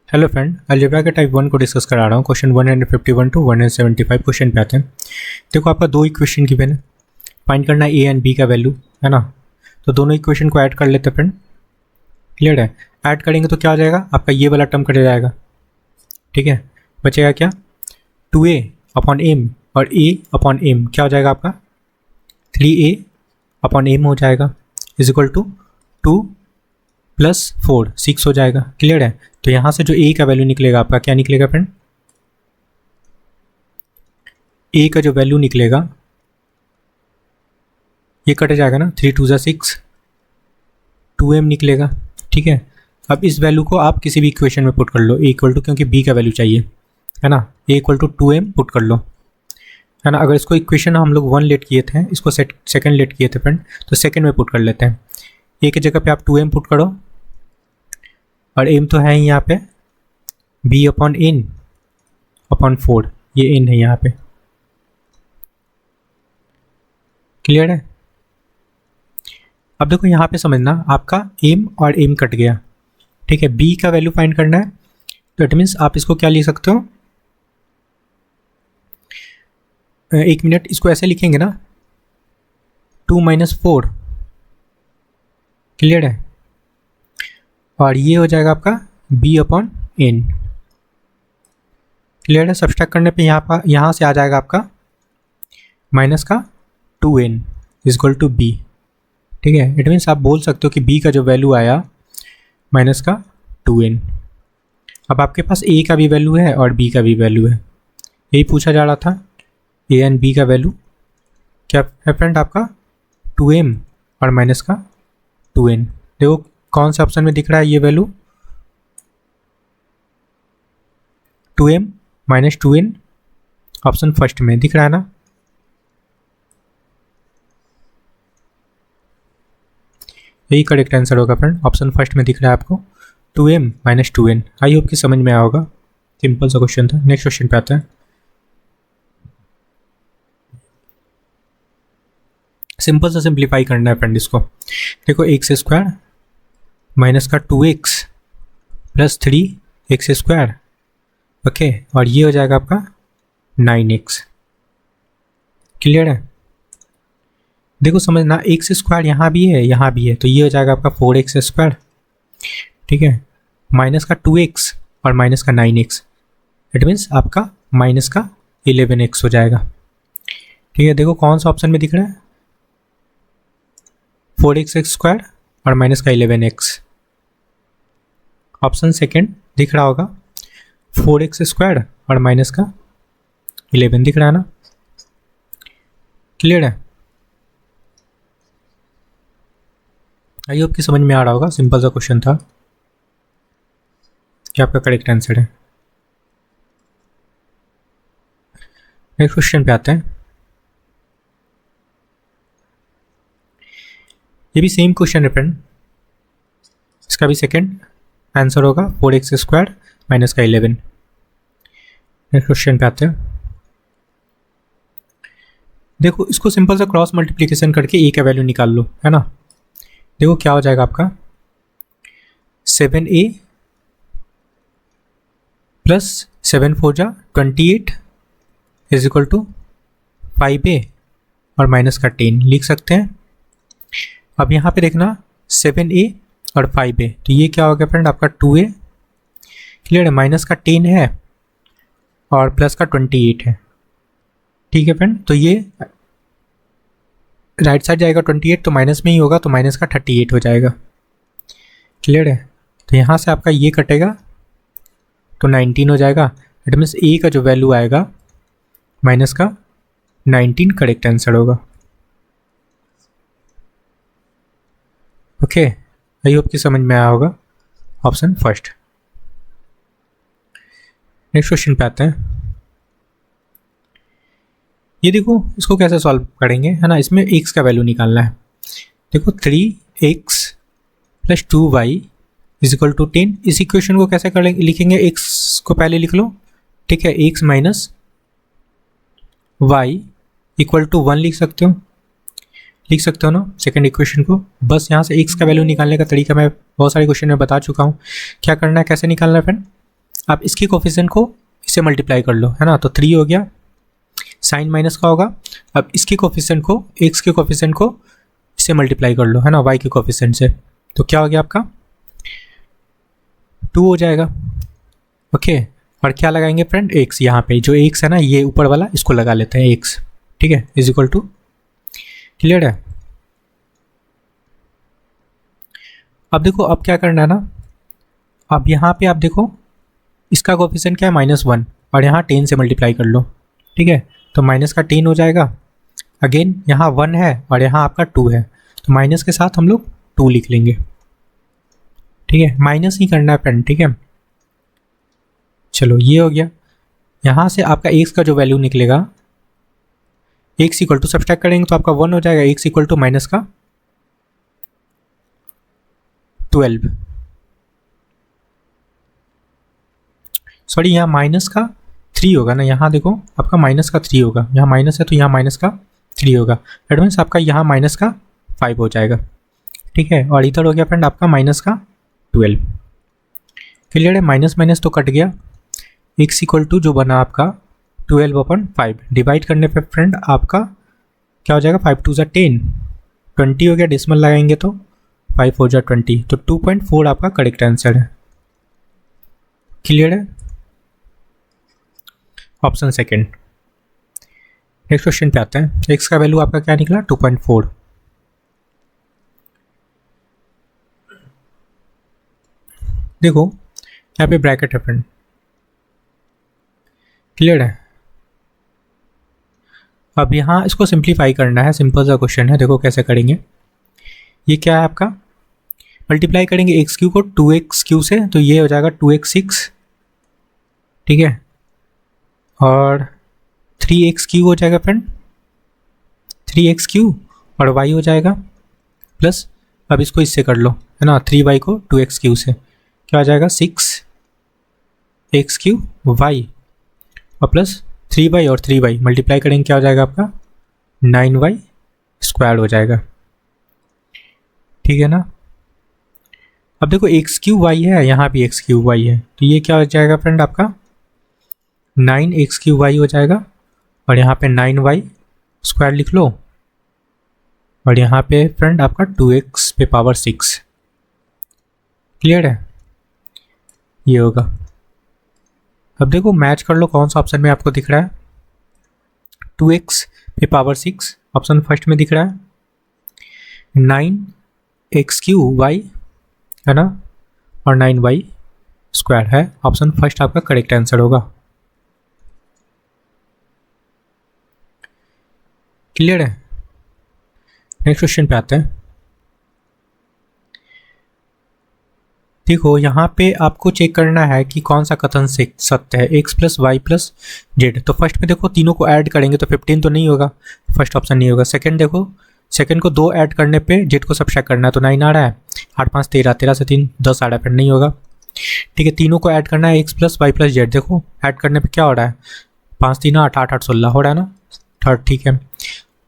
Hello friend, algebra के type 1 को discuss करा रहा हूँ। क्वेश्चन 151 टू 175 क्वेश्चन पे आते हैं। देखो, आपका दो इक्वेशन गिवन है, फाइंड करना है ए एंड बी का वैल्यू, है ना। तो दोनों इक्वेशन को ऐड कर लेते हैं फ्रेंड। क्लियर है? ऐड करेंगे तो क्या हो जाएगा, आपका ये वाला टर्म कट जाएगा। ठीक है, बचेगा क्या, 2a अपॉन एम, और a अपॉन एम क्या हो जाएगा आपका 3a अपॉन एम हो जाएगा, इज इक्वल टू 2 प्लस 4 6 हो जाएगा। क्लियर है? तो यहाँ से जो a का वैल्यू निकलेगा आपका क्या निकलेगा फ्रेंड, a का जो वैल्यू निकलेगा ये कट जाएगा ना, 3 2 6, 2m निकलेगा। ठीक है, अब इस वैल्यू को आप किसी भी इक्वेशन में पुट कर लो, a इक्वल टू, क्योंकि b का वैल्यू चाहिए, है ना, a equal to 2m put कर लो, है ना। अगर इसको इक्वेशन हम लोग 1 लेट किए थे, इसको सेकंड लेट किए थे फ्रेंड, तो सेकंड में पुट कर लेते हैं। a की जगह पे आप 2m पुट करो, और m तो है यहाँ पे b अपॉन n अपॉन 4, ये n है यहाँ पे। क्लियर है? अब देखो यहाँ पे समझना, आपका m और m कट गया। ठीक है, b का वैल्यू फाइंड करना है, तो इट मीन्स आप इसको क्या लिख सकते हो, एक मिनट, इसको ऐसे लिखेंगे ना, 2 माइनस 4। क्लियर है? और ये हो जाएगा आपका b अपॉन n। क्लियर है? सब्सट्रैक्ट करने पे यहाँ से आ जाएगा आपका माइनस का 2n is equal to b। ठीक है, इट मीन्स आप बोल सकते हो कि b का जो वैल्यू आया माइनस का 2n। अब आपके पास a का भी वैल्यू है और b का भी वैल्यू है, यही पूछा जा रहा था। a एंड b का वैल्यू क्या है फ्रेंड, आपका 2m और माइनस का 2n। देखो कौन सा ऑप्शन में दिख रहा है ये value, 2m minus 2n, option first में दिख रहा है ना। यही करेक्ट आंसर होगा फ्रेंड, ऑप्शन फर्स्ट में दिख रहा है आपको 2m minus 2n। I hope कि समझ में आया होगा, सिंपल सा क्वेश्चन था। नेक्स्ट क्वेश्चन पे आते हैं। सिंपल सा सिंप्लीफाई करना है फ्रेंड इसको। देखो, एक्स स्क्वायर माइनस का 2x plus 3x square, okay, और ये हो जाएगा आपका 9x। क्लियर है? देखो समझना, एक्स स्क्वायर यहाँ भी है, यहाँ भी है, तो ये हो जाएगा आपका 4x स्क्वायर। ठीक है, माइनस का 2x और माइनस का 9x, इट मीन्स आपका माइनस का 11x हो जाएगा। ठीक है, देखो कौन सा ऑप्शन में दिख रहा है, 4x स्क्वायर और माइनस का 11x। ऑप्शन सेकेंड दिख रहा होगा, 4x स्क्वायर और माइनस का 11 दिख रहा है ना। क्लियर है? आई होप कि समझ में आ रहा होगा, सिंपल सा क्वेश्चन था। क्या आपका करेक्ट आंसर है? नेक्स्ट क्वेश्चन पे आते हैं। ये भी सेम क्वेश्चन है फ्रेंड, इसका भी सेकंड आंसर होगा 4x स्क्वायर माइनस का 11। नेक्स्ट क्वेश्चन पे आते हैं। देखो, इसको सिंपल सा क्रॉस मल्टीप्लिकेशन करके a का वैल्यू निकाल लो, है ना। देखो क्या हो जाएगा आपका 7a प्लस 7 4 जा 28 इज इक्वल टू 5a और माइनस का 10 लिख सकते हैं। अब यहाँ पे देखना 7a और 5a, तो ये क्या हो गया फ्रेंड, आपका 2a। क्लियर है? माइनस का 10 है और प्लस का 28 है। ठीक है फ्रेंड, तो ये राइट साइड जाएगा 28, तो माइनस में ही होगा, तो माइनस का 38 हो जाएगा। क्लियर है? तो यहाँ से आपका ये कटेगा तो 19 हो जाएगा। इट मीन्स a का जो वैल्यू आएगा माइनस का 19 करेक्ट आंसर होगा। ओके, आई होप कि समझ में आया होगा, ऑप्शन फर्स्ट। नेक्स्ट क्वेश्चन पे आते हैं। ये देखो, इसको कैसे सॉल्व करेंगे, है ना। इसमें x का वैल्यू निकालना है। देखो 3x plus 2y is equal to 10। इस इक्वेशन को कैसे करेंगे, लिखेंगे, x को पहले लिख लो। ठीक है, x minus y equal to 1 लिख सकते हो ना सेकंड इक्वेशन को। बस यहाँ से x का वैल्यू निकालने का तरीका मैं बहुत सारे क्वेश्चन में बता चुका हूँ। क्या करना है, कैसे निकालना है फ्रेंड, अब इसकी कोफिशिएंट को इससे मल्टीप्लाई कर लो, है ना, तो 3 हो गया। साइन माइनस का होगा, अब इसकी कोफिशिएंट को, एक्स के कोफिशिएंट को इससे मल्टीप्लाई कर लो, है ना, वाई के कोफिशिएंट से, तो क्या हो गया आपका 2 हो जाएगा। ओके, और क्या लगाएंगे फ्रेंड, एक्स, यहाँ पे जो एक्स है ना, ये ऊपर वाला इसको लगा लेते हैं एक्स, ठीक है, इज इक्वल टू, क्लियर है। अब देखो, अब क्या करना है ना, अब यहाँ पे आप देखो इसका कोफिशिएंट क्या है -1, और यहाँ 10 से मल्टीप्लाई कर लो, ठीक है, तो माइनस का 10 हो जाएगा। अगेन यहाँ 1 है और यहाँ आपका 2 है, तो माइनस के साथ हम लोग 2 लिख लेंगे, ठीक है, माइनस ही करना है फ्रेंड, ठीक है। चलो ये हो गया। यहाँ से आपका एक्स का जो वैल्यू निकलेगा, एक्स इक्वल टू सब्सट्रैक्ट करेंगे तो आपका 1 हो जाएगा, एक्स इक्वल टू माइनस का 12, सॉरी यहाँ माइनस का 3 होगा ना, यहाँ देखो आपका माइनस का 3 होगा, यहाँ माइनस है तो यहाँ माइनस का 3 होगा, दैट मीन्स आपका यहाँ माइनस का 5 हो जाएगा, ठीक है, और इधर हो गया फ्रेंड आपका माइनस का 12, क्लियर है। माइनस माइनस तो कट गया, एक्स इक्वल टू जो बना आपका 12/5, डिवाइड करने पे फ्रेंड आपका क्या हो जाएगा, 5 2 ज़ा 10, 20 हो गया, डेसिमल लगाएंगे तो 5 4 ज़ा 20, तो 2.4 आपका करेक्ट आंसर है, क्लियर है, ऑप्शन सेकेंड। नेक्स्ट क्वेश्चन पे आते हैं, एक्स का वैल्यू आपका क्या निकला 2.4। देखो यहाँ पे ब्रैकेट है फ्रेंड, क्लियर है। अब यहाँ इसको सिंप्लीफाई करना है, सिंपल सा क्वेश्चन है, देखो कैसे करेंगे। ये क्या है आपका, मल्टीप्लाई करेंगे एक्स क्यू को 2x³ से, तो ये हो जाएगा 2x6, ठीक है, और 3x³ हो जाएगा फ्रेंड, 3x³ और y हो जाएगा प्लस, अब इसको इससे कर लो, है ना, 3y को 2x³ से, क्या हो जाएगा 6x³ y और प्लस 3y और 3y मल्टीप्लाई करेंगे, क्या हो जाएगा आपका 9y² हो जाएगा, ठीक है ना। अब देखो x³ y है, यहाँ भी x³ y है, तो ये क्या हो जाएगा फ्रेंड आपका 9x³ y हो जाएगा, और यहाँ पे 9y² लिख लो, और यहाँ पे फ्रेंड आपका 2x पे पावर 6, क्लियर है, ये होगा। अब देखो मैच कर लो कौन सा ऑप्शन में आपको दिख रहा है, 2x पे पावर 6 ऑप्शन फर्स्ट में दिख रहा है, 9x³ y है ना, और 9y² है, ऑप्शन फर्स्ट आपका करेक्ट आंसर होगा, क्लियर है। नेक्स्ट क्वेश्चन पे आते हैं, देखो यहाँ पे आपको चेक करना है कि कौन सा कथन सत्य है, x + y + z। तो फर्स्ट में देखो तीनों को ऐड करेंगे तो 15 तो नहीं होगा, फर्स्ट ऑप्शन नहीं होगा। सेकंड देखो, सेकंड को 2 ऐड करने पे z को सब्ट्रैक्ट करना है तो 9 आ रहा है, 8 5 13, 13 से 3 10 आ रहा है, फिर नहीं होगा, ठीक है। तीनों को ऐड करना है x + y + z, देखो ऐड करने पे क्या हो रहा है, 5 3 8 8 8 16 हो रहा है ना, थर्ड, ठीक है।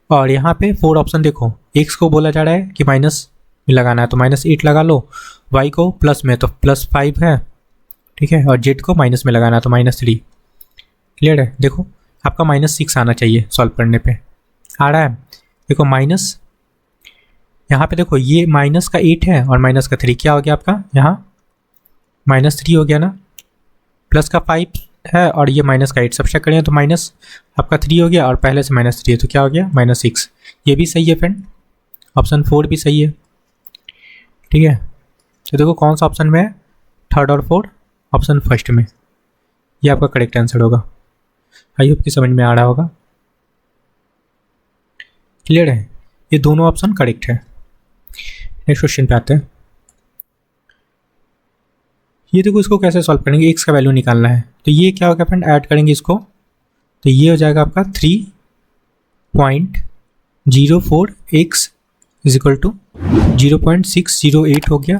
और यहाँ पे 4 ऑप्शन देखो, x को बोला जा रहा है कि माइनस में लगाना है तो -8 लगा लो, y को प्लस में तो +5 है, ठीक है, और z को माइनस में लगाना है तो -3, क्लियर है। देखो आपका -6 आना चाहिए सॉल्व करने पे, आ रहा है, देखो माइनस, यहाँ पे देखो ये माइनस का 8 है और माइनस का 3, क्या हो गया आपका यहाँ -3 हो गया ना, प्लस का 5 है और ये माइनस का 8 सब्ट्रैक्ट करें तो माइनस आपका 3 हो गया, और पहले से -3 है तो क्या हो गया -6, ये भी सही है फ्रेंड, ऑप्शन 4 भी सही है, ठीक है। तो देखो कौन सा ऑप्शन में है, थर्ड और फोर्थ, ऑप्शन फर्स्ट में, ये आपका करेक्ट आंसर होगा। आई होप कि समझ में आ रहा होगा, क्लियर है, ये दोनों ऑप्शन करेक्ट है। नेक्स्ट क्वेश्चन पे आते हैं, ये देखो इसको कैसे सॉल्व करेंगे, एक्स का वैल्यू निकालना है, तो ये क्या होगा फ्रेंड, ऐड करेंगे इसको, तो ये हो जाएगा आपका 3.04x = 0.608 हो गया।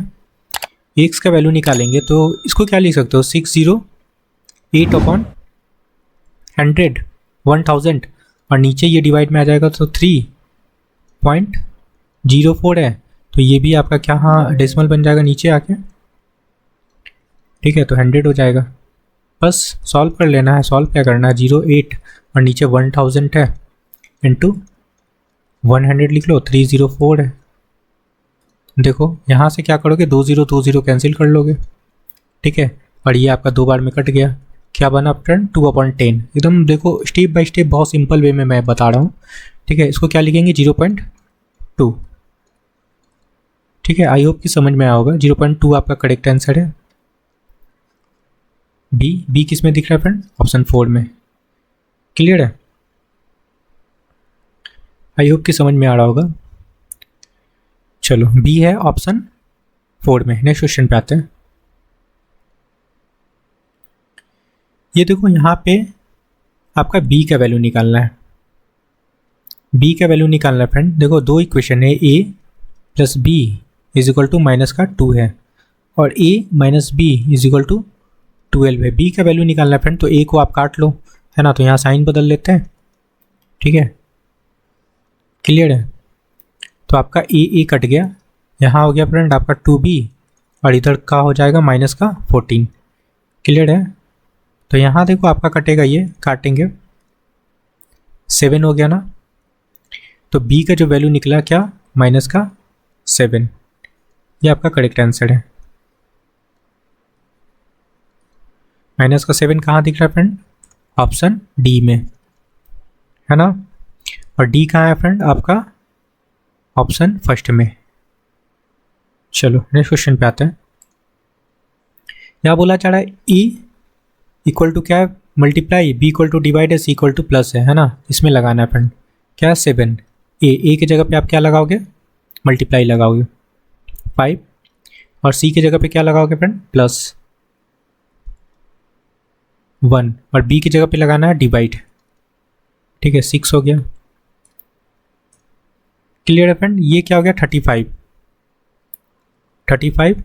एक्स का वैल्यू निकालेंगे तो इसको क्या लिख सकते हो, 608/100, 1000, और नीचे ये डिवाइड में आ जाएगा तो 3.04 है, तो ये भी आपका क्या, हाँ डेसिमल बन जाएगा नीचे आके, ठीक है, तो 100 हो जाएगा, बस सॉल्व कर लेना है। सॉल्व क्या करना है, 08 और नीचे 1000 है इंटू 100 लिख लो, 304 है। देखो यहाँ से क्या करोगे, 20 कैंसिल कर लोगे, ठीक है। और ये आपका 2 बार में कट गया, क्या बना फ्रेंड, 2/10। एकदम देखो स्टेप बाय स्टेप बहुत सिंपल वे में मैं बता रहा हूँ, ठीक है। इसको क्या लिखेंगे, 0.2, ठीक है। आई होप कि समझ में आया होगा। 0.2 आपका करेक्ट आंसर है। बी किस में दिख रहा है फ्रेंड, ऑप्शन 4 में। क्लियर है, आई होप कि समझ में आ रहा होगा। चलो बी है ऑप्शन 4 में। नेक्स्ट क्वेश्चन पे आते हैं। ये देखो यहाँ पे आपका बी का वैल्यू निकालना है। बी का वैल्यू निकालना है फ्रेंड। देखो दो इक्वेशन है, a plus b is equal to minus का 2 है और a minus b is equal to 12 है। बी का वैल्यू निकालना है फ्रेंड, तो ए को आप काट लो, है ना। तो यहाँ साइन बदल लेते हैं, ठीक है। क्लियर है, तो आपका ए कट गया, यहाँ हो गया फ्रेंड आपका 2b और इधर का हो जाएगा माइनस का 14। क्लियर है, तो यहाँ देखो आपका कटेगा, ये काटेंगे 7 हो गया ना। तो b का जो वैल्यू निकला क्या, माइनस का 7। ये आपका करेक्ट आंसर है। माइनस का 7 कहाँ दिख रहा है फ्रेंड, ऑप्शन डी में, है ना। और डी कहाँ है फ्रेंड, आपका ऑप्शन फर्स्ट में। चलो नेक्स्ट क्वेश्चन पे आते हैं। यहाँ बोला जा रहा है ई इक्वल टू क्या है, multiply, B equal to divide है, सी इक्वल टू प्लस है ना। इसमें लगाना है फ्रेंड क्या, 7। ए की जगह पे आप क्या लगाओगे, मल्टीप्लाई लगाओगे 5, और सी की जगह पे क्या लगाओगे फ्रेंड, प्लस 1, और बी की जगह पे लगाना है डिवाइड, ठीक है। 6 हो गया। क्लियर है फ्रेंड, ये क्या हो गया 35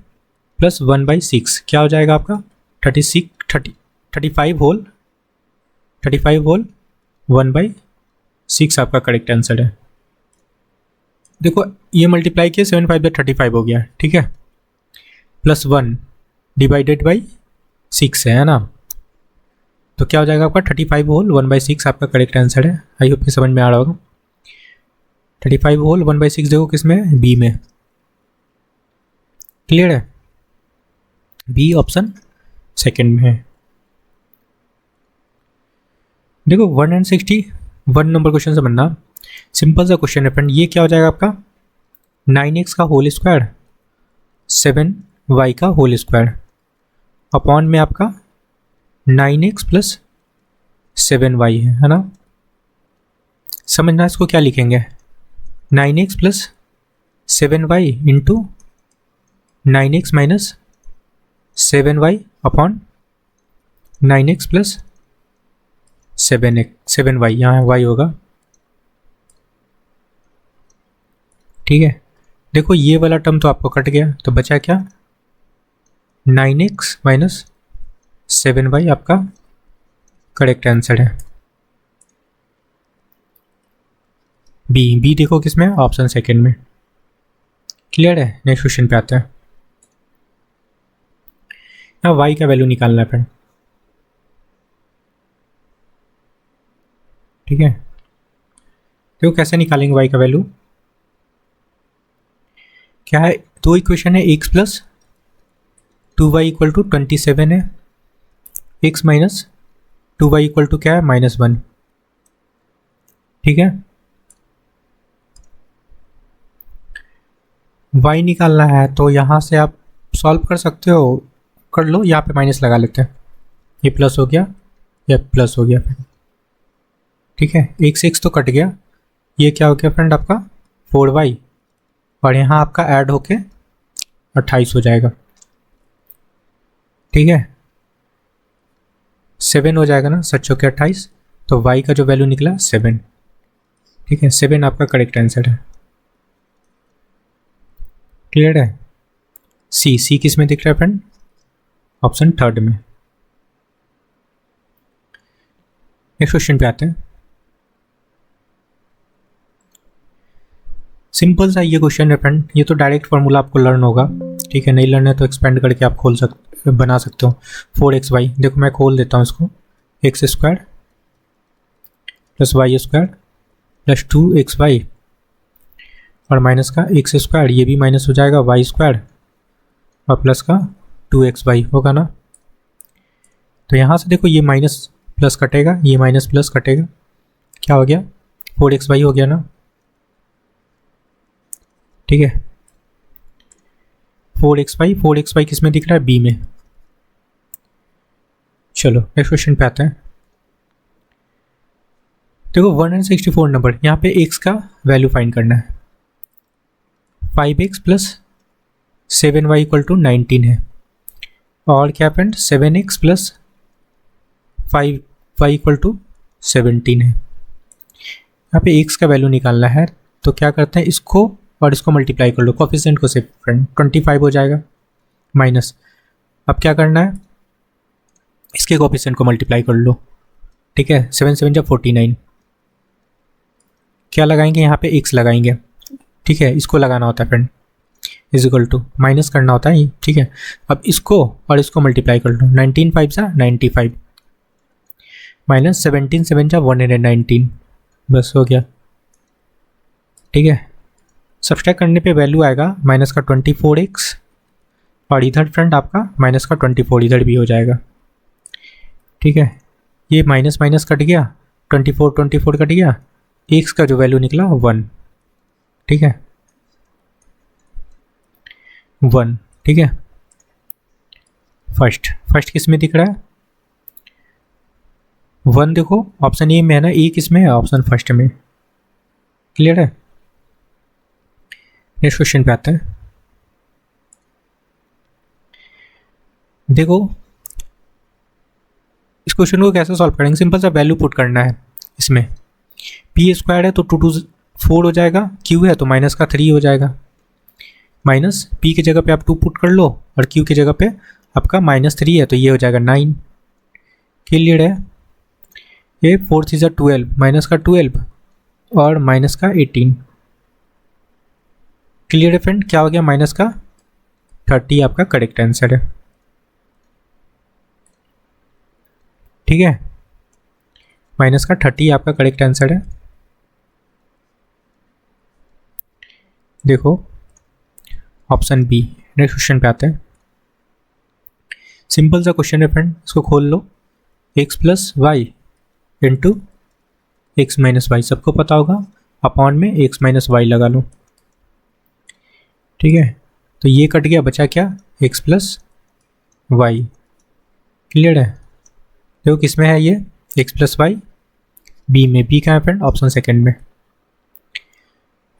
प्लस 1/6 क्या हो जाएगा आपका 35 होल 1/6 आपका करेक्ट आंसर है। देखो ये मल्टीप्लाई किया 7 5 35 हो गया, ठीक है। प्लस 1 डिवाइडेड बाई 6 है ना। तो क्या हो जाएगा आपका 35 होल 1/6 आपका करेक्ट आंसर है। आई होप कि समझ में आ रहा होगा। 35 होल 1/6 देखो किस में है, बी में। क्लियर है, बी ऑप्शन सेकंड में है। देखो 161 नंबर क्वेश्चन से बनना, सिंपल सा क्वेश्चन है फ्रेंड। ये क्या हो जाएगा आपका 9x का होल स्क्वायर 7y का होल स्क्वायर अपॉन में आपका 9x प्लस 7y है ना। समझना इसको क्या लिखेंगे, 9x plus 7y into 9x minus 7y upon 9x plus 7y, यहाँ y होगा, ठीक है। देखो ये वाला टर्म तो आपको कट गया, तो बचा क्या 9x माइनस 7y आपका करेक्ट आंसर है। बी देखो किसमें, ऑप्शन सेकंड में। क्लियर है, नेक्स्ट क्वेश्चन पे आते हैं। यहाँ y का वैल्यू निकालना है फ्रेंड, ठीक है। देखो कैसे निकालेंगे y का वैल्यू, क्या है, दो इक्वेशन है, x plus 2y equal to 27 है, x minus 2y equal to क्या है -1, ठीक है। y निकालना है तो यहाँ से आप सॉल्व कर सकते हो, कर लो। यहाँ पे माइनस लगा लेते हैं, ये प्लस हो गया, ये प्लस हो गया, ठीक है। x तो कट गया, ये क्या हो गया फ्रेंड आपका 4y, और यहाँ आपका ऐड होके 28 हो जाएगा, ठीक है। 7 हो जाएगा ना, 7 के 28, तो y का जो वैल्यू निकला 7, ठीक है। 7 आपका करेक्ट आंसर है। क्लियर है, सी किस में दिख रहा है फ्रेंड, ऑप्शन थर्ड में। नेक्स्ट क्वेश्चन पे आते हैं। सिंपल सा ये क्वेश्चन है फ्रेंड, ये तो डायरेक्ट फार्मूला आपको लर्न होगा, ठीक है। नहीं लर्न है तो एक्सपेंड करके आप बना सकते हो 4xy। देखो मैं खोल देता हूँ इसको, x square plus y square plus 2xy और माइनस का एक्स स्क्वायर, ये भी माइनस हो जाएगा वाई स्क्वायर और प्लस का 2xy होगा ना। तो यहाँ से देखो ये माइनस प्लस कटेगा, ये माइनस प्लस कटेगा, क्या हो गया 4xy हो गया ना। ठीक है 4xy किस में दिख रहा है, बी में। चलो नेक्स्ट क्वेश्चन पे आते हैं। देखो 164 नंबर, यहाँ पे x का वैल्यू फाइंड करना है। 5x plus 7y equal to 19 है और क्या friend 7x plus 5y equal to 17 है। यहाँ पे x का वैल्यू निकालना है तो क्या करते हैं, इसको और इसको मल्टीप्लाई कर लो, कोफिशिएंट को से फ्रेंड 25 हो जाएगा माइनस। अब क्या करना है, इसके कोफिशिएंट को मल्टीप्लाई कर लो। ठीक है 7 7 जब 49, क्या लगाएंगे यहाँ पे x लगाएंगे। ठीक है इसको लगाना होता है friend, is equal to minus करना होता है। ठीक है अब इसको और इसको मल्टीप्लाई कर लो, 19 5 सा 95 माइनस 17 7 जा 119, बस हो गया। ठीक है सब्सट्रैक्ट करने पे वैल्यू आएगा माइनस का 24x और इधर फ्रेंड आपका माइनस का 24 इधर भी हो जाएगा। ठीक है ये माइनस माइनस कट गया, 24 कट गया, x का जो वैल्यू निकला 1। ठीक है 1। ठीक है फर्स्ट किस में दिख रहा है, 1 देखो ऑप्शन ए में है ना, ए किस में है, ऑप्शन फर्स्ट में। क्लियर है। नेक्स्ट क्वेश्चन पे आते हैं। देखो इस क्वेश्चन को कैसे सॉल्व करेंगे, सिंपल सा वैल्यू पुट करना है इसमें। पी स्क्वायर है तो 2 2 4 हो जाएगा, क्यू है तो माइनस का 3 हो जाएगा। माइनस पी की जगह पे आप 2 पुट कर लो और क्यू की जगह पे आपका -3 है तो ये हो जाएगा 9। क्लियर है। ये 4 3 12, माइनस का 12 और माइनस का 18। क्लियर है फ्रेंड, क्या हो गया माइनस का 30 आपका करेक्ट आंसर है। ठीक है माइनस का 30 आपका करेक्ट आंसर है। देखो ऑप्शन बी। नेक्स्ट क्वेश्चन पे आते हैं। सिंपल सा क्वेश्चन है फ्रेंड, इसको खोल लो, x plus y into x minus y, सबको पता होगा, अपॉन में x माइनस वाई लगा लो। ठीक है तो ये कट गया, बचा क्या x प्लस वाई। क्लियर है। देखो किस में है ये x प्लस वाई, बी में। बी कहाँ है फ्रेंड, ऑप्शन सेकंड में।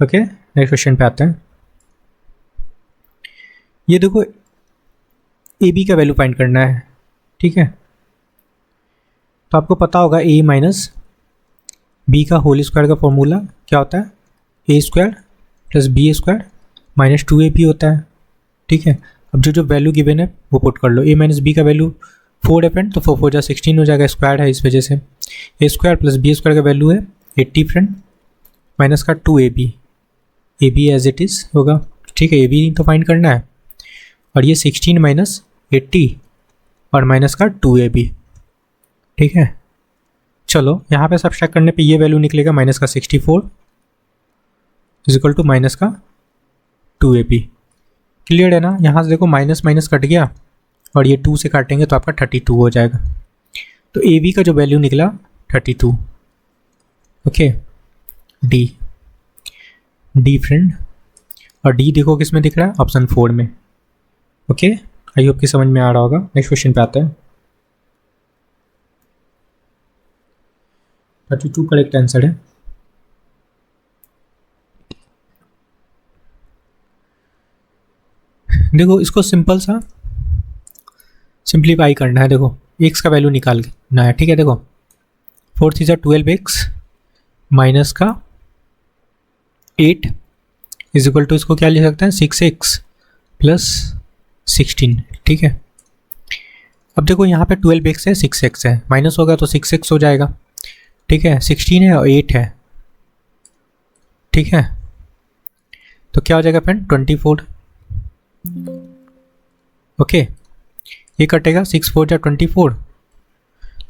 ओके नेक्स्ट क्वेश्चन पे आते हैं। ये देखो ए बी का वैल्यू फाइंड करना है। ठीक है तो आपको पता होगा a माइनस बी का होल स्क्वायर का फॉर्मूला क्या होता है, a square plus b square minus 2ab होता है। ठीक है अब जो वैल्यू गिवन है वो पुट कर लो। a माइनस बी का वैल्यू 4 है फ्रेंड, तो 4 4 जा 16 हो जाएगा, स्क्वायर है इस वजह से। A square plus b square का वैल्यू है 80 फ्रेंड, माइनस का 2ab, a b as it is होगा। ठीक है ए बी तो फाइंड करना है और ये 16 माइनस 80 और माइनस का 2ab। ठीक है चलो यहाँ पे सब्सट्रैक्ट करने पे ये वैल्यू निकलेगा माइनस का 64 इज इक्वल टू माइनस का 2ab। क्लियर है ना। यहाँ से देखो माइनस माइनस कट गया और ये 2 से काटेंगे तो आपका 32 हो जाएगा। तो ए बी का जो वैल्यू निकला 32। ओके डी फ्रेंड, और डी देखो किस में दिख रहा है, ऑप्शन 4 में। ओके आई होप कि समझ में आ रहा होगा। नेक्स्ट क्वेश्चन पे आता है। 32 करेक्ट आंसर है। देखो इसको सिंपल सा सिंप्लीफाई करना है। देखो x का वैल्यू निकालना है। ठीक है देखो 4 3 12x माइनस का 8 इज इक्वल टू, इसको क्या लिख सकते हैं 6x प्लस 16। ठीक है अब देखो यहाँ पे 12x है 6x है, माइनस होगा तो 6x हो जाएगा। ठीक है 16 है और 8 है। ठीक है तो क्या हो जाएगा फ्रेंड 24। ओके ये कटेगा, 6 4 जा 24,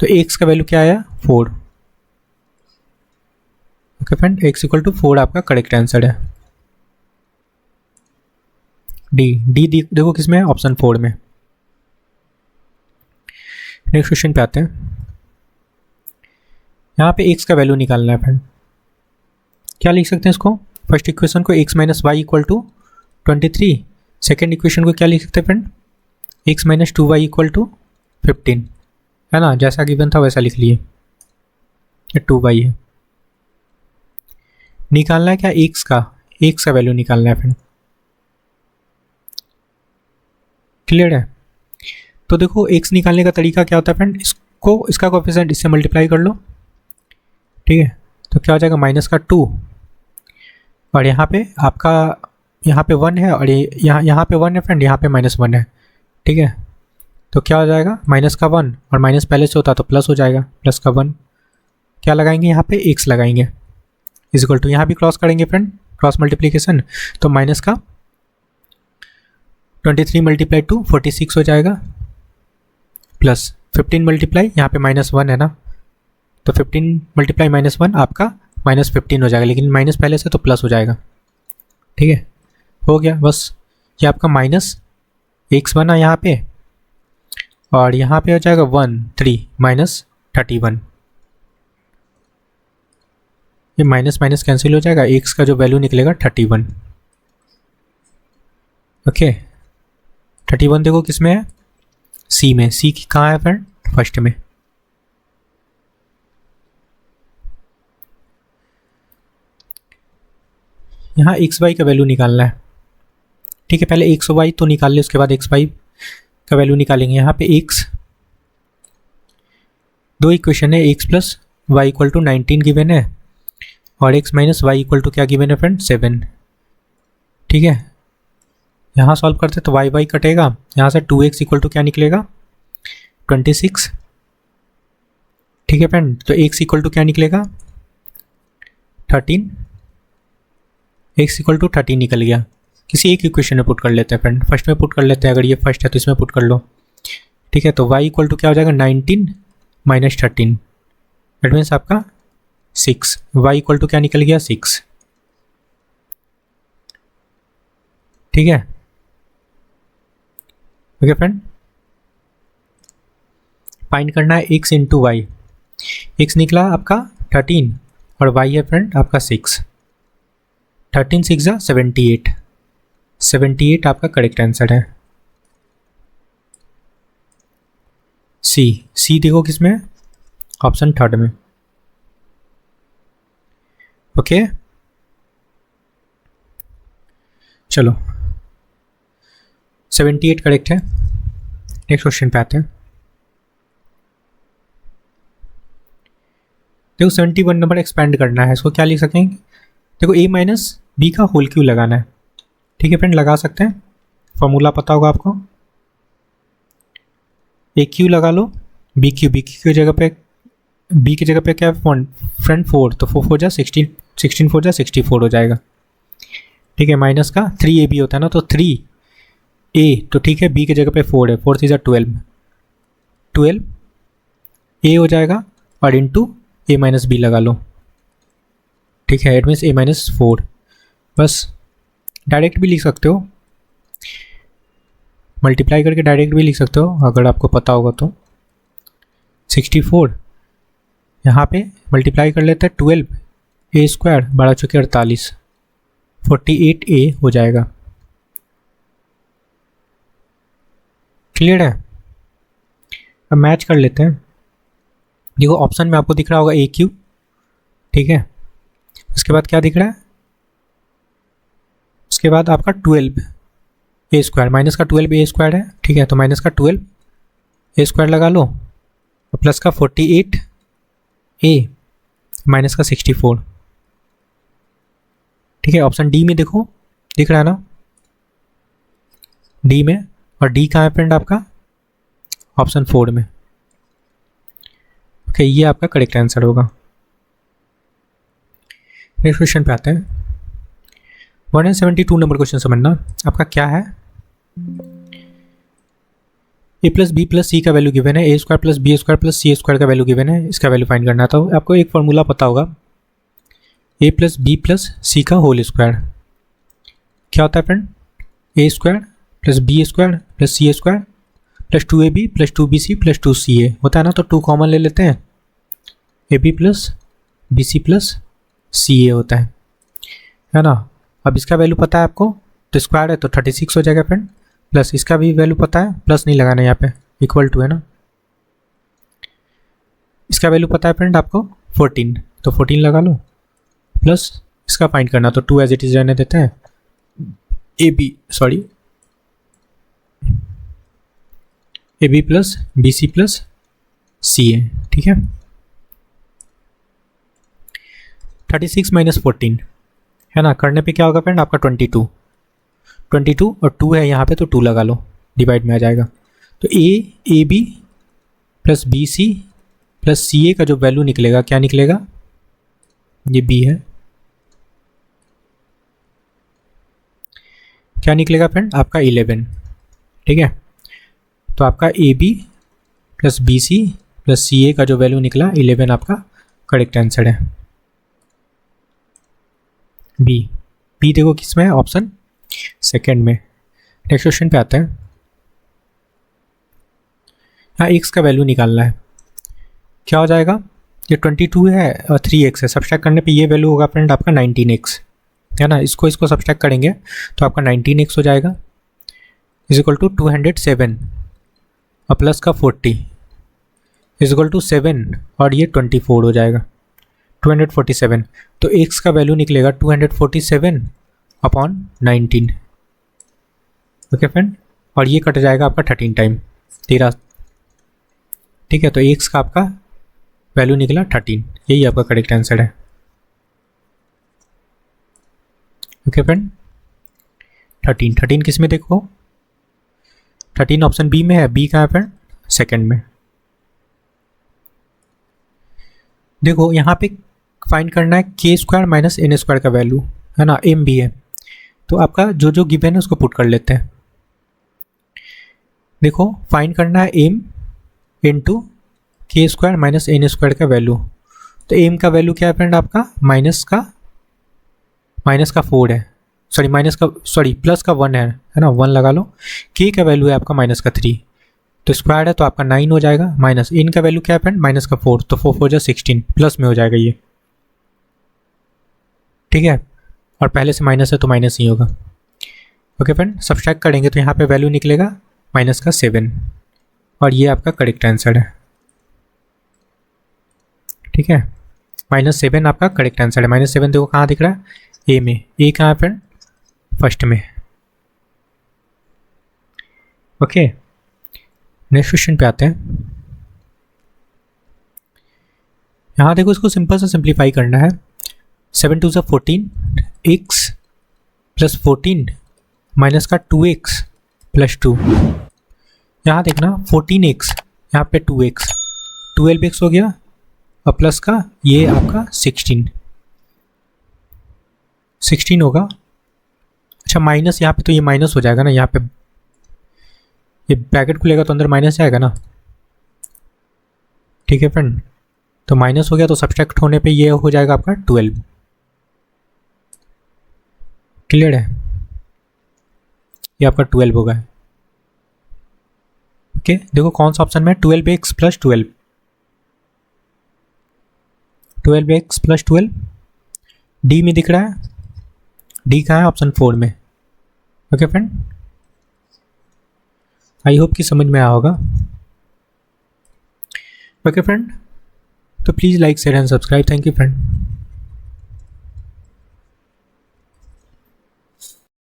तो x का वैल्यू क्या आया 4। Okay friend, x equal to 4 आपका करेक्ट आंसर है। डी देखो किसमें है, ऑप्शन 4 में। नेक्स्ट क्वेश्चन पे आते हैं। यहाँ पे x का वैल्यू निकालना है फ्रेंड। क्या लिख सकते हैं इसको, फर्स्ट इक्वेशन को x minus y equal to 23, second equation को क्या लिख सकते हैं friend, x minus 2y equal to 15, है ना, जैसा गिवन था वैसा लिख लिए, 2y है। निकालना है क्या x का वैल्यू निकालना है फ्रेंड, क्लियर है। तो देखो x निकालने का तरीका क्या होता है फ्रेंड, इसका कोएफिशिएंट इससे मल्टीप्लाई कर लो, ठीक है, तो क्या हो जाएगा माइनस का 2, और यहाँ पे आपका यहाँ पे 1 है, और यहाँ पे 1 है फ्रेंड, यहाँ पे -1 है, ठीक है, तो क्या हो जाएगा माइनस का 1, और माइनस पहले से होता तो प्लस हो जाएगा, प्लस का 1, क्या लगाएंगे यहाँ पे x लगाएंगे, इज इक्वल टू, यहाँ भी क्रॉस करेंगे फ्रेंड, क्रॉस मल्टीप्लीकेशन, तो माइनस का 23 मल्टीप्लाई 2 46 हो जाएगा, प्लस 15 मल्टीप्लाई यहाँ पे -1 है ना, तो 15 मल्टीप्लाई -1 आपका -15 हो जाएगा, लेकिन माइनस पहले से तो प्लस हो जाएगा, ठीक है, हो गया बस। ये आपका माइनस x बना यहाँ पे, और यहाँ पे हो जाएगा 3 माइनस 31, ये माइनस माइनस कैंसिल हो जाएगा, x का जो वैल्यू निकलेगा 31। ओके 31 देखो किस में है, c में, c की कहाँ है फ्रेंड, फर्स्ट में। यहाँ एक्स वाई का वैल्यू निकालना है, ठीक है, पहले एक्स वाई तो निकाल ले, उसके बाद एक्स वाई का वैल्यू निकालेंगे। यहाँ पे एक्स, दो इक्वेशन है, x plus y equal to 19 given है, और x minus y equal to क्या गिवन है फ्रेंड 7, ठीक है। यहाँ सॉल्व करते तो वाई वाई कटेगा, यहाँ से 2x इक्वल टू क्या निकलेगा 26, ठीक है फ्रेंड, तो x इक्वल टू क्या निकलेगा 13, x इक्वल टू 13 निकल गया। किसी एक इक्वेशन में पुट कर लेते हैं फ्रेंड, फर्स्ट में पुट कर लेते हैं, अगर ये फर्स्ट है तो इसमें पुट कर लो, ठीक है, तो y इक्वल टू क्या हो जाएगा 19 माइनस 13, दैट मीन्स आपका 6, y इक्वल टू क्या निकल गया 6, ठीक है। ओके फ्रेंड, फाइंड करना है x इंटू वाई, x निकला आपका 13 और y है फ्रेंड आपका 6, 13 6 जा 78, 78 आपका करेक्ट आंसर है। सी देखो किस में है, ऑप्शन 3 में। ओके चलो 78 करेक्ट है। नेक्स्ट क्वेश्चन पे आते हैं। देखो 71 नंबर एक्सपेंड करना है, इसको क्या लिख सकेंगे, देखो a माइनस बी का होल क्यू लगाना है, ठीक है फ्रेंड, लगा सकते हैं, फॉर्मूला पता होगा आपको, ए क्यू लगा लो, बी क्यू की जगह पे, बी की जगह पे क्या है फ्रेंड 4, तो 4 4 जा 16, 16 4 जा 64 हो जाएगा, ठीक है, माइनस का 3 a b होता है ना, तो 3 a, तो ठीक है, b की जगह पे 4 है, 4 3 जा 12, 12 a हो जाएगा, और इंटू a माइनस बी लगा लो, ठीक है, इट मीन्स a माइनस 4, बस डायरेक्ट भी लिख सकते हो, मल्टीप्लाई करके डायरेक्ट भी लिख सकते हो अगर आपको पता होगा तो। 64 यहाँ पे मल्टीप्लाई कर लेते हैं, 12 a स्क्वायर 12 चौके 48, 48 a हो जाएगा, क्लियर है। अब मैच कर लेते हैं, देखो ऑप्शन में आपको दिख रहा होगा ए क्यू, ठीक है, उसके बाद क्या दिख रहा है, उसके बाद आपका 12 ए स्क्वायर, माइनस का 12 ए स्क्वायर है, ठीक है, तो माइनस का 12 ए स्क्वायर लगा लो, और प्लस का 48 ए माइनस का 64, ठीक है। ऑप्शन डी में देखो दिख रहा है ना, डी में, और डी कहाँ है फ्रेंड आपका ऑप्शन 4 में, ओके, ये आपका करेक्ट आंसर होगा। नेक्स्ट क्वेश्चन पे आते हैं। 172 नंबर क्वेश्चन समझना, आपका क्या है, a plus b plus c का वैल्यू गिवन है, a square plus b square plus c square का वैल्यू गिवन है, इसका वैल्यू फाइंड करना था। आपको एक फॉर्मूला पता होगा, a plus b plus c का होल स्क्वायर क्या होता है friend, a square plus b square plus c square plus 2ab plus 2bc plus 2ca होता है ना। तो 2 कॉमन ले लेते हैं, ab plus bc plus ca होता है ना। अब इसका वैल्यू पता है आपको, तो स्क्वायर है तो 36 हो जाएगा फ्रेंड, प्लस इसका भी वैल्यू पता है, प्लस नहीं लगाना यहाँ पे, इक्वल टू है ना। इसका वैल्यू पता है फ्रेंड आपको 14, तो 14 लगा लो, प्लस इसका फाइंड करना, तो 2 एज इट इज रहने देते हैं, ab plus bc plus ca, ठीक है। 36 माइनस 14 है ना, करने पे क्या होगा फ्रेंड आपका 22 और 2 है यहाँ पे, तो 2 लगा लो, डिवाइड में आ जाएगा। तो ab plus bc plus ca का जो वैल्यू निकलेगा, क्या निकलेगा, ये b है, क्या निकलेगा फ्रेंड आपका 11, ठीक है। तो आपका ab plus bc plus ca का जो वैल्यू निकला 11 आपका करेक्ट आंसर है। बी देखो किस में है, ऑप्शन सेकेंड में। नेक्स्ट क्वेश्चन पे आते हैं। हाँ, x का वैल्यू निकालना है, क्या हो जाएगा, ये 22 है और 3x है, सब्सट्रैक्ट करने पे ये वैल्यू होगा फ्रेंड आपका 19x है ना। इसको सब्सट्रैक्ट करेंगे तो आपका 19x हो जाएगा, इज इक्वल टू 207 और प्लस का 40 इज इक्वल टू 7 और ये 24 हो जाएगा, 247। तो x का वैल्यू निकलेगा 247 अपॉन 19, ओके फ्रेंड, और ये कट जाएगा आपका 13 टाइम 13, ठीक है। तो x का आपका वैल्यू निकला 13, यही आपका करेक्ट आंसर है, ओके फ्रेंड। 13 किस में देखो, 13 ऑप्शन बी में है, बी कहाँ है फ्रेंड, सेकंड में। देखो यहाँ पे फाइंड करना है के स्क्वायर माइनस एन स्क्वायर का वैल्यू है ना, एम भी है, तो आपका जो गिवन है उसको पुट कर लेते हैं। देखो फाइंड करना है एम इंटू के स्क्वायर माइनस एन स्क्वायर का वैल्यू, तो एम का वैल्यू क्या है फ्रेंड आपका, माइनस का 4 है, प्लस का 1 है ना, 1 लगा लो। के का वैल्यू है आपका माइनस का 3, तो स्क्वायर है तो आपका 9 हो जाएगा, माइनस एन का वैल्यू क्या है फ्रेंड, माइनस का 4, तो 4 4 16, प्लस में हो जाएगा ये, ठीक है। और पहले से माइनस है तो माइनस ही होगा, ओके फ्रेंड। सब्सट्रैक्ट करेंगे तो यहाँ पे वैल्यू निकलेगा माइनस का 7 और ये आपका करेक्ट आंसर है, ठीक है। -7 आपका करेक्ट आंसर है। -7 देखो कहाँ दिख रहा है, ए में, ए कहाँ है फ्रेंड, फर्स्ट में, ओके। नेक्स्ट क्वेश्चन पे आते हैं। यहाँ देखो इसको सिंपल से सिंप्लीफाई करना है, 7 2 14 x प्लस 14 माइनस का 2x प्लस 2, यहाँ देखना 14x यहाँ पे 2x 12x हो गया और प्लस का ये आपका 16 होगा। अच्छा माइनस यहाँ पे, तो ये माइनस हो जाएगा ना, यहाँ पे ये ब्रैकेट खुलेगा तो अंदर माइनस आएगा ना, ठीक है फ्रेंड। तो माइनस हो गया तो सब्सट्रैक्ट होने पे ये हो जाएगा आपका 12, क्लियर है, ये आपका 12 होगा, ओके। देखो कौन सा ऑप्शन में 12x plus 12x plus 12 D में दिख रहा है, डी कहाँ है, ऑप्शन 4 में, ओके फ्रेंड। आई होप कि समझ में आया होगा, ओके फ्रेंड। तो please like share and subscribe, thank you friend.